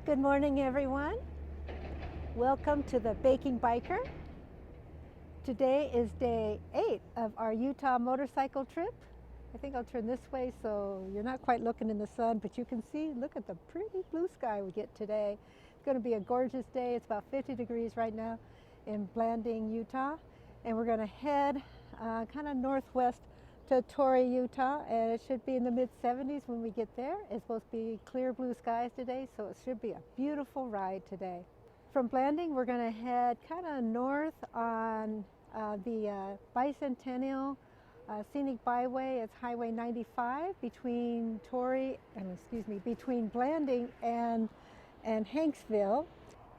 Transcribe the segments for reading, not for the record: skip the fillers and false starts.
Good morning, everyone. Welcome to the Baking Biker. Today is day 8 of our Utah motorcycle trip. I think I'll turn this way so you're not quite looking in the sun, but you can see, look at the pretty blue sky we get today. It's going to be a gorgeous day. It's about 50 degrees right now in Blanding, Utah. And we're going to head kind of northwest to Torrey, Utah, and it should be in the mid-70s when we get there. It's supposed to be clear blue skies today, so it should be a beautiful ride today. From Blanding, we're going to head kind of north on the Bicentennial Scenic Byway. It's Highway 95 between between Blanding and Hanksville.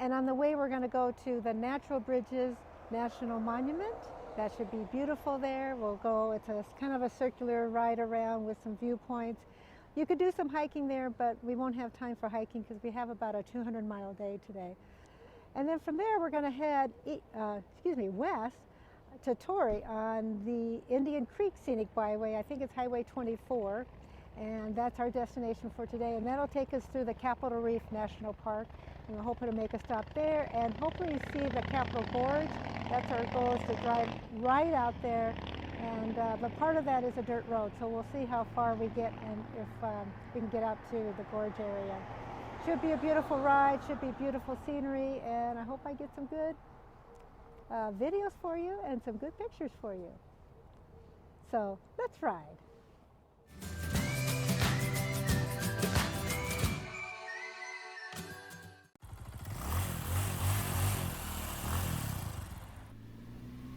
And on the way, we're going to go to the Natural Bridges National Monument. That should be beautiful there. We'll go, it's a kind of a circular ride around with some viewpoints. You could do some hiking there, but we won't have time for hiking because we have about a 200-mile day today. And then from there, we're going to head west to Torrey on the Indian Creek Scenic Byway. I think it's Highway 24, and that's our destination for today. And that'll take us through the Capitol Reef National Park. And we're hoping to make a stop there and hopefully see the Capitol Gorge. That's our goal, is to drive right out there. And but part of that is a dirt road, so we'll see how far we get and if we can get out to the gorge area. Should be a beautiful ride, should be beautiful scenery, and I hope I get some good videos for you and some good pictures for you. So let's ride.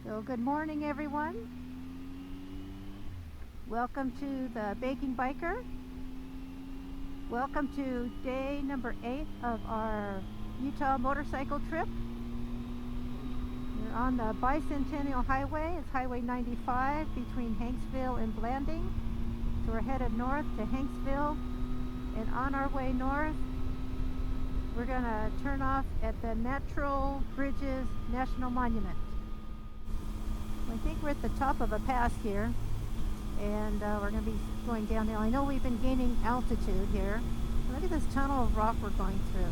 So good morning, everyone. Welcome to the Baking Biker. Welcome to day number 8 of our Utah motorcycle trip. We're on the Bicentennial Highway. It's Highway 95 between Hanksville and Blanding. So we're headed north to Hanksville, and on our way north, we're going to turn off at the Natural Bridges National Monument. I think we're at the top of a pass here, and we're going to be going downhill. I know we've been gaining altitude here. Look at this tunnel of rock we're going through.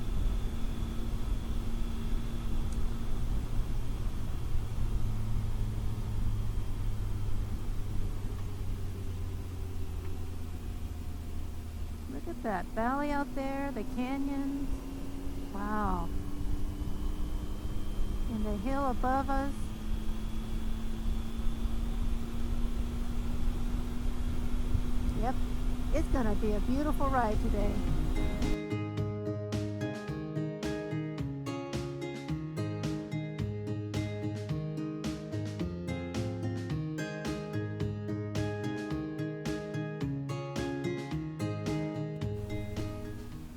Look at that valley out there, the canyons. Wow. And the hill above us. Yep, it's going to be a beautiful ride today.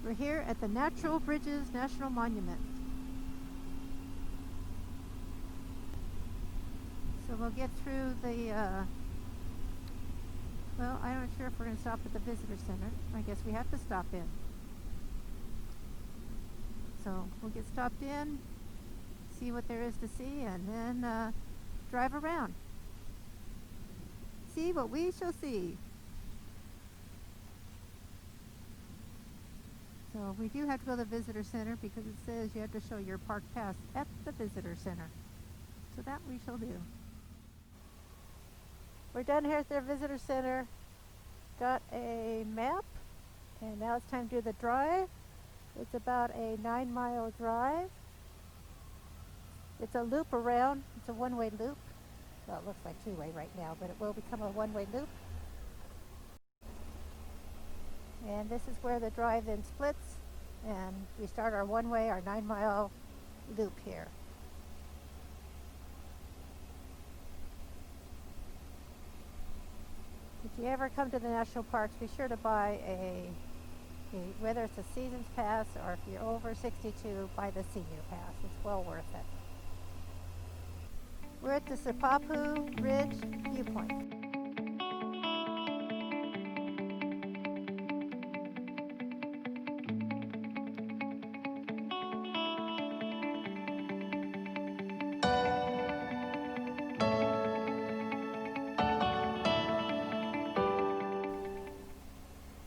We're here at the Natural Bridges National Monument. So we'll get through the well, I'm not sure if we're going to stop at the visitor center. I guess we have to stop in. So we'll get stopped in, see what there is to see, and then drive around. See what we shall see. So we do have to go to the visitor center because it says you have to show your park pass at the visitor center. So that we shall do. We're done here at the visitor center. Got a map, and now it's time to do the drive. It's about a 9-mile drive. It's a loop around. It's a one-way loop. Well, it looks like two-way right now, but it will become a one-way loop. And this is where the drive then splits, and we start our one-way, our 9-mile loop here. If you ever come to the national parks, be sure to buy whether it's a season's pass or if you're over 62, buy the senior pass. It's well worth it. We're at the Sipapu Ridge Viewpoint.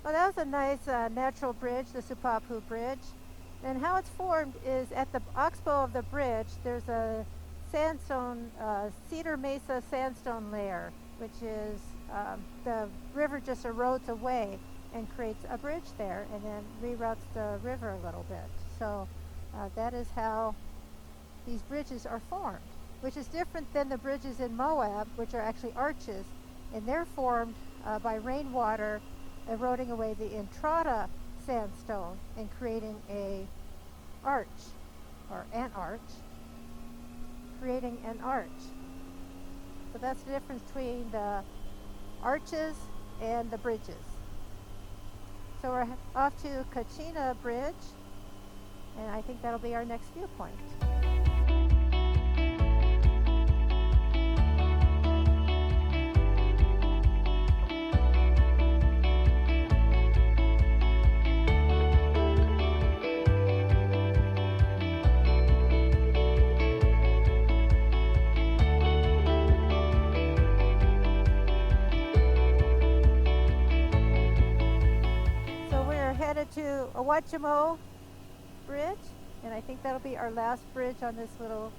Well, that was a nice natural bridge, the Sipapu Bridge. And how it's formed is at the oxbow of the bridge, there's a sandstone, Cedar Mesa sandstone layer, which is the river just erodes away and creates a bridge there and then reroutes the river a little bit. So that is how these bridges are formed, which is different than the bridges in Moab, which are actually arches, and they're formed by rainwater eroding away the entrada sandstone and creating a arch, or an arch, creating an arch. So that's the difference between the arches and the bridges. So we're off to Kachina Bridge, and I think that'll be our next viewpoint. To Awachimo Bridge, and I think that'll be our last bridge on this little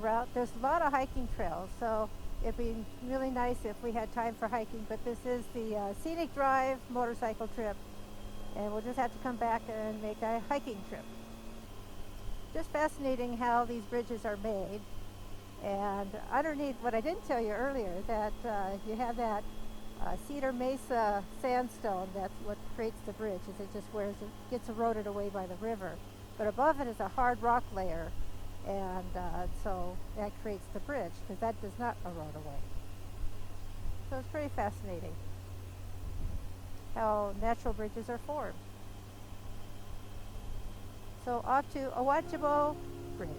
route. There's a lot of hiking trails, so it'd be really nice if we had time for hiking, but this is the Scenic Drive motorcycle trip, and we'll just have to come back and make a hiking trip. Just fascinating how these bridges are made. And underneath, what I didn't tell you earlier, that you have that Cedar Mesa sandstone. That's what creates the bridge, is it just gets eroded away by the river. But above it is a hard rock layer, and so that creates the bridge, because that does not erode away. So it's pretty fascinating how natural bridges are formed. So off to Awachimo Bridge.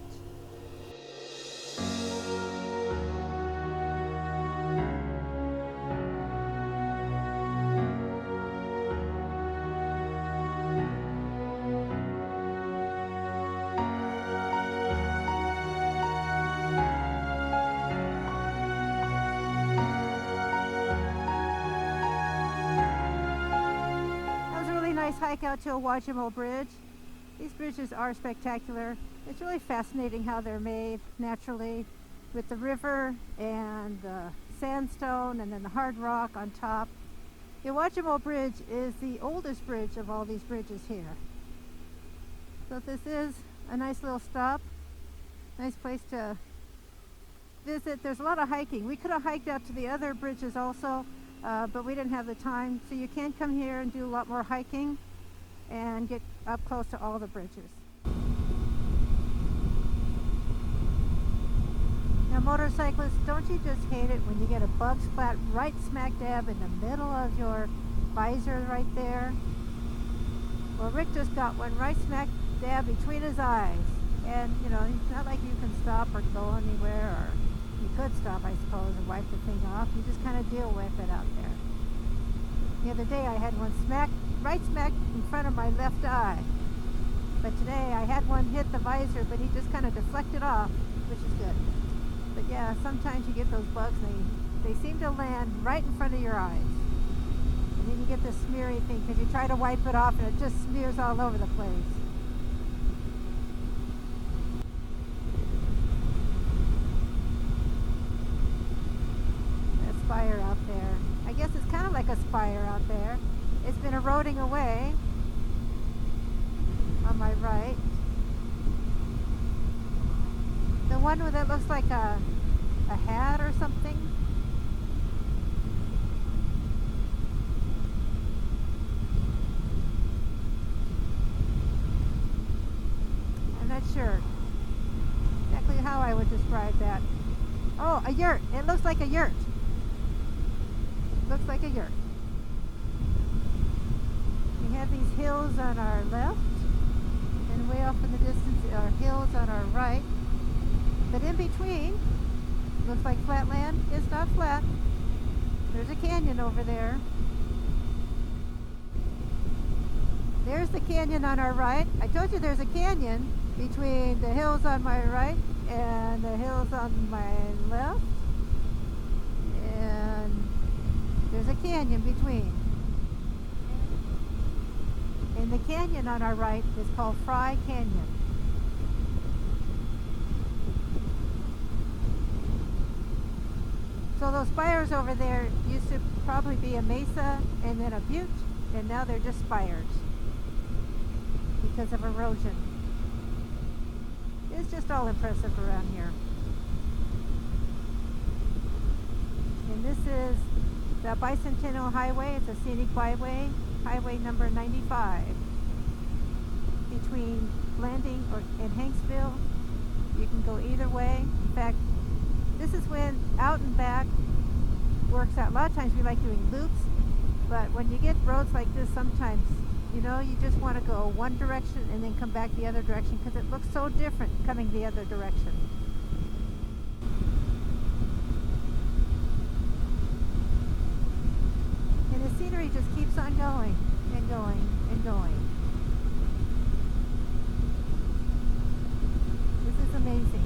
Hike out to Awachimo Bridge. These bridges are spectacular. It's really fascinating how they're made naturally with the river and the sandstone and then the hard rock on top. The Awachimo Bridge is the oldest bridge of all these bridges here. So this is a nice little stop. Nice place to visit. There's a lot of hiking. We could have hiked out to the other bridges also, but we didn't have the time. So you can come here and do a lot more hiking and get up close to all the bridges. Now motorcyclists, don't you just hate it when you get a bug splat right smack dab in the middle of your visor right there? Well, Rick just got one right smack dab between his eyes. And you know, it's not like you can stop or go anywhere, or you could stop, I suppose, and wipe the thing off. You just kind of deal with it out there. The other day I had one right smack in front of my left eye. But today I had one hit the visor, but he just kind of deflected off, which is good. But yeah, sometimes you get those bugs and they seem to land right in front of your eyes. And then you get this smeary thing because you try to wipe it off and it just smears all over the place. That spire out there. I guess it's kind of like a spire out there. It's been eroding away on my right. The one that looks like a hat or something. I'm not sure exactly how I would describe that. Oh, a yurt. It looks like a yurt. Looks like a yurt. We have these hills on our left, and way off in the distance are hills on our right. But in between, looks like flat land. It's not flat. There's a canyon over there. There's the canyon on our right. I told you there's a canyon between the hills on my right and the hills on my left. And there's a canyon between. And the canyon on our right is called Fry Canyon. So those spires over there used to probably be a mesa and then a butte, and now they're just spires because of erosion. It's just all impressive around here. And this is the Bicentennial Highway. It's a scenic byway, highway number 95, between Landing and Hanksville. You can go either way. In fact, this is when out and back works out. A lot of times we like doing loops, but when you get roads like this, sometimes, you know, you just want to go one direction and then come back the other direction because it looks so different coming the other direction. And the scenery just keeps on going and going and going. This is amazing.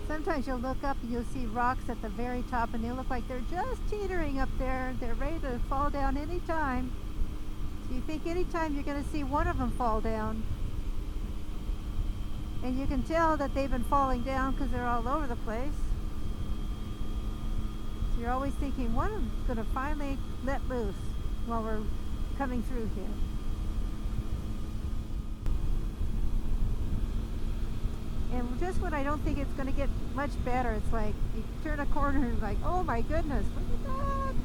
Sometimes you'll look up and you'll see rocks at the very top and they look like they're just teetering up there. They're ready to fall down anytime. So you think anytime you're going to see one of them fall down. And you can tell that they've been falling down because they're all over the place. So you're always thinking one of them's going to finally let loose while we're coming through here. And just when I don't think it's going to get much better, it's like you turn a corner and it's like, oh my goodness, look at that!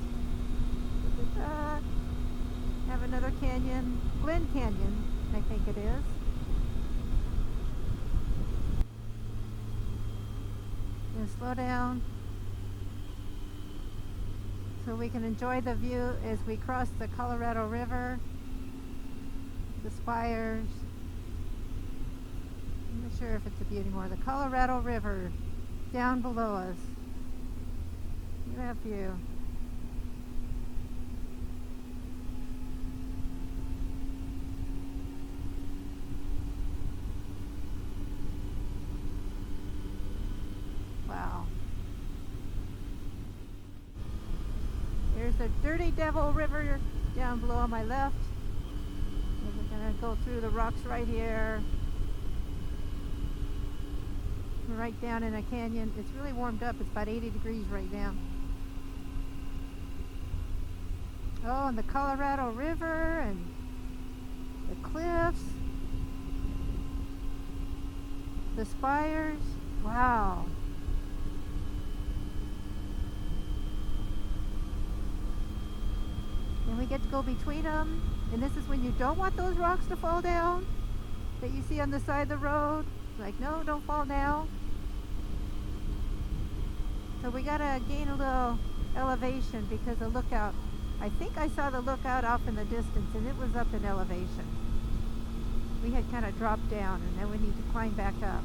Look at that! Have another canyon, Glen Canyon, I think it is. And slow down so we can enjoy the view as we cross the Colorado River, the spires. I'm not sure if it's a view anymore. The Colorado River down below us. Look at that view. Wow. There's the Dirty Devil River down below on my left. And we're going to go through the rocks right here. Right down in a canyon. It's really warmed up. It's about 80 degrees right now. Oh, and the Colorado River and the cliffs, the spires. Wow. And we get to go between them. And this is when you don't want those rocks to fall down that you see on the side of the road. Like, no, don't fall now. So we gotta gain a little elevation because the lookout, I think I saw the lookout off in the distance and it was up in elevation. We had kind of dropped down and then we need to climb back up.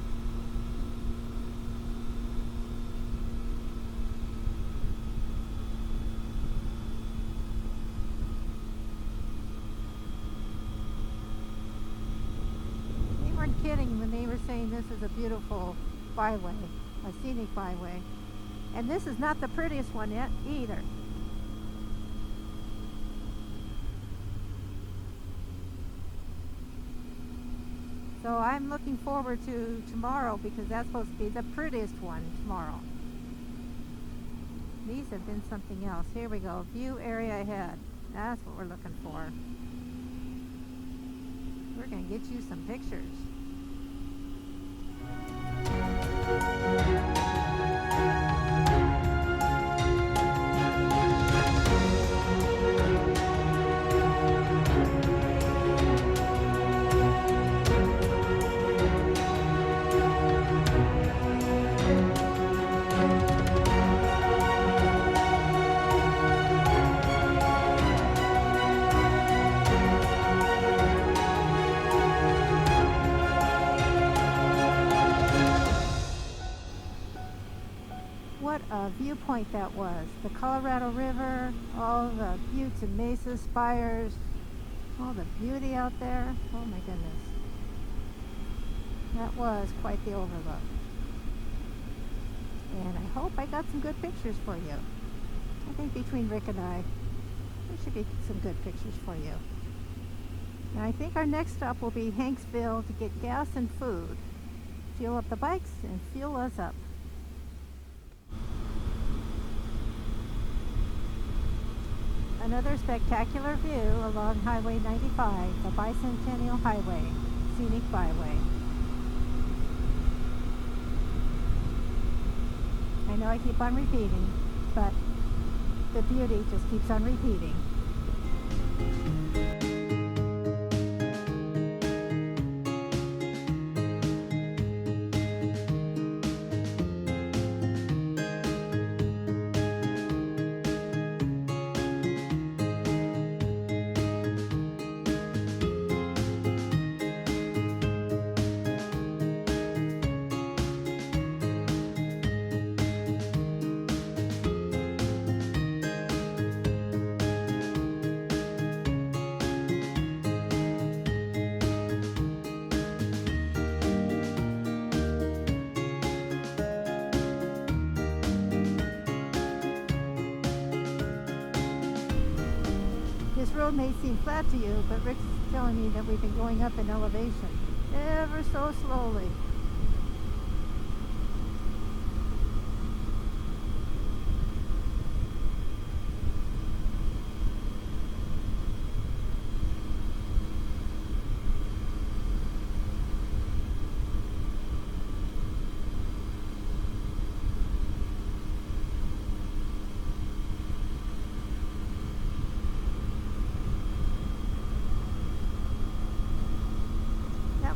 They weren't kidding when they were saying this is a beautiful byway, a scenic byway. And this is not the prettiest one yet either. So I'm looking forward to tomorrow because that's supposed to be the prettiest one tomorrow. These have been something else. Here we go. View area ahead. That's what we're looking for. We're going to get you some pictures. What a viewpoint that was. The Colorado River, all the buttes and mesas, spires, all the beauty out there. Oh my goodness. That was quite the overlook. And I hope I got some good pictures for you. I think between Rick and I, there should be some good pictures for you. And I think our next stop will be Hanksville to get gas and food. Fuel up the bikes and fuel us up. Another spectacular view along Highway 95, the Bicentennial Highway, Scenic Byway. I know I keep on repeating, but the beauty just keeps on repeating. This road may seem flat to you, but Rick's telling me that we've been going up in elevation ever so slowly.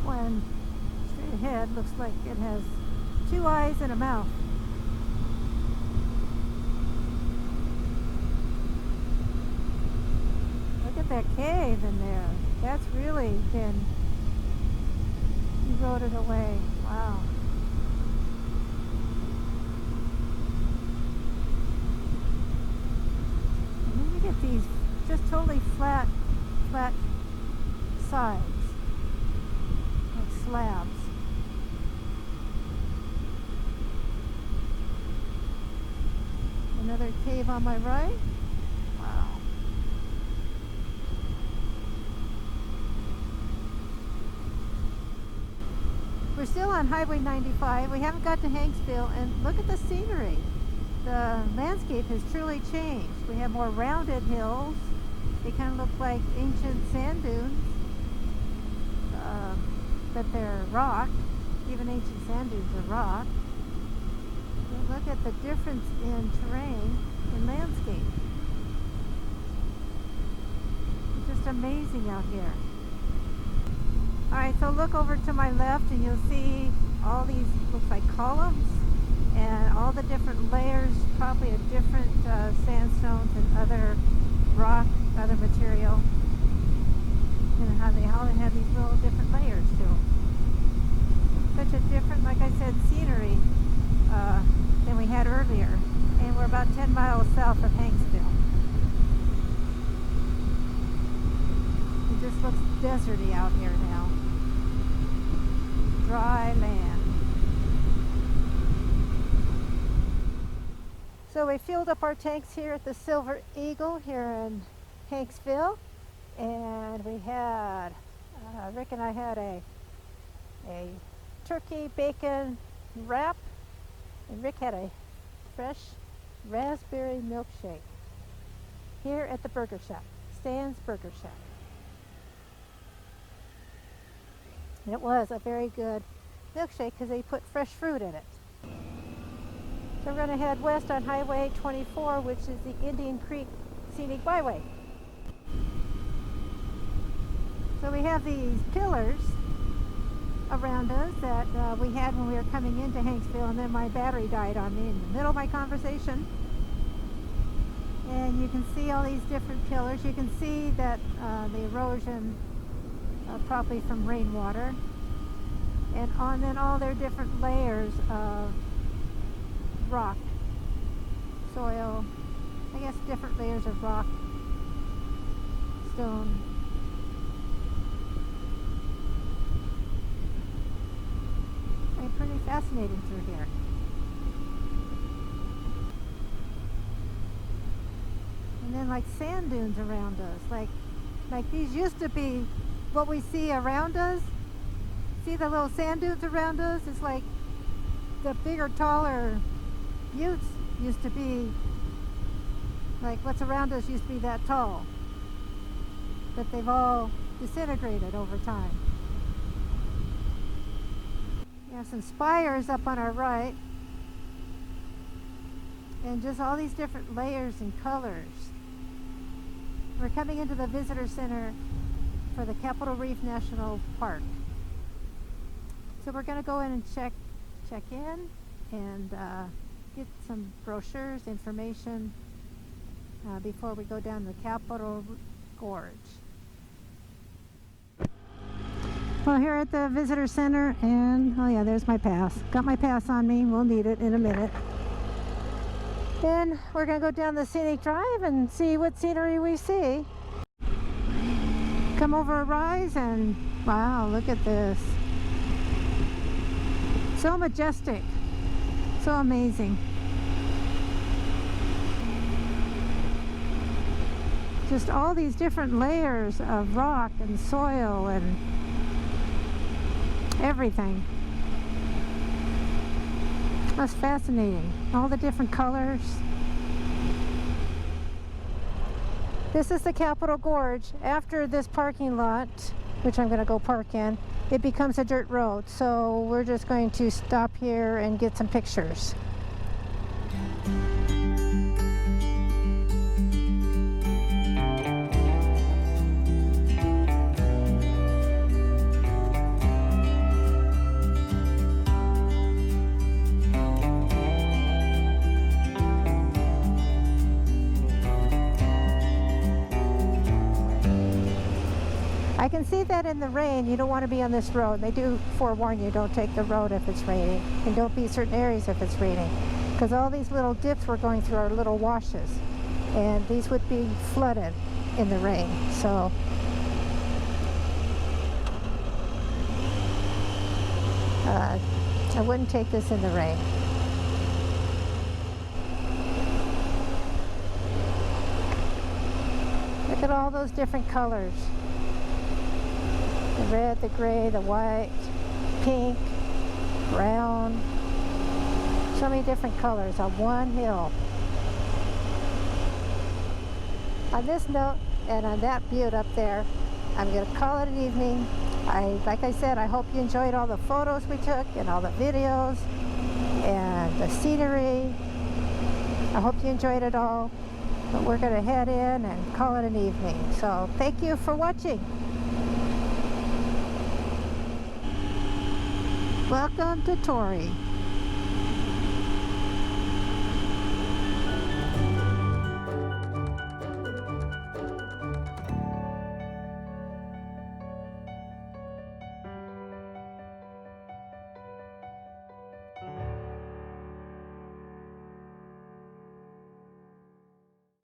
One straight ahead looks like it has two eyes and a mouth. Look at that cave in there. That's really been eroded away. Wow. And then you get these just totally flat sides. Slabs. Another cave on my right. Wow. We're still on Highway 95. We haven't got to Hanksville, and look at the scenery. The landscape has truly changed. We have more rounded hills. They kind of look like ancient sand dunes. But they're rock. Even ancient sand dunes are rock. But look at the difference in terrain and landscape. It's just amazing out here. Alright, so look over to my left and you'll see all these, looks like columns, and all the different layers, probably of different sandstones and other rock, other material. And how they all have these little different layers to them. Such a different, like I said, scenery than we had earlier. And we're about 10 miles south of Hanksville. It just looks deserty out here now. Dry land. So we filled up our tanks here at the Silver Eagle here in Hanksville. And we had, Rick and I had a turkey bacon wrap, and Rick had a fresh raspberry milkshake here at the Burger Shack, Stan's Burger Shack. It was a very good milkshake because they put fresh fruit in it. So we're going to head west on Highway 24, which is the Indian Creek Scenic Byway. So we have these pillars around us that we had when we were coming into Hanksville, and then my battery died on me in the middle of my conversation. And you can see all these different pillars. You can see that the erosion probably from rainwater, and then all their different layers of rock, soil, I guess different layers of rock, stone. It's pretty fascinating through here. And then like sand dunes around us, like these used to be what we see around us. See the little sand dunes around us? It's like the bigger, taller buttes used to be, like what's around us used to be that tall. But they've all disintegrated over time. We have some spires up on our right. And just all these different layers and colors. We're coming into the visitor center for the Capitol Reef National Park. So we're going to go in and check in and get some brochures, information before we go down the Capitol Gorge. Well, here at the visitor center, and oh yeah, there's my pass. Got my pass on me. We'll need it in a minute. Then we're going to go down the scenic drive and see what scenery we see. Come over a rise and wow, look at this. So majestic, so amazing. Just all these different layers of rock and soil and everything. That's fascinating. All the different colors. This is the Capitol Gorge. After this parking lot, which I'm going to go park in, it becomes a dirt road. So we're just going to stop here and get some pictures. I can see that in the rain, you don't want to be on this road. They do forewarn you, don't take the road if it's raining, and don't be certain areas if it's raining, because all these little dips we're going through are little washes, and these would be flooded in the rain. So I wouldn't take this in the rain. Look at all those different colors. The red, the gray, the white, pink, brown. So many different colors on one hill. On this note, and on that butte up there, I'm going to call it an evening. Like I said, I hope you enjoyed all the photos we took and all the videos and the scenery. I hope you enjoyed it all. But we're going to head in and call it an evening. So thank you for watching. Welcome to Torrey.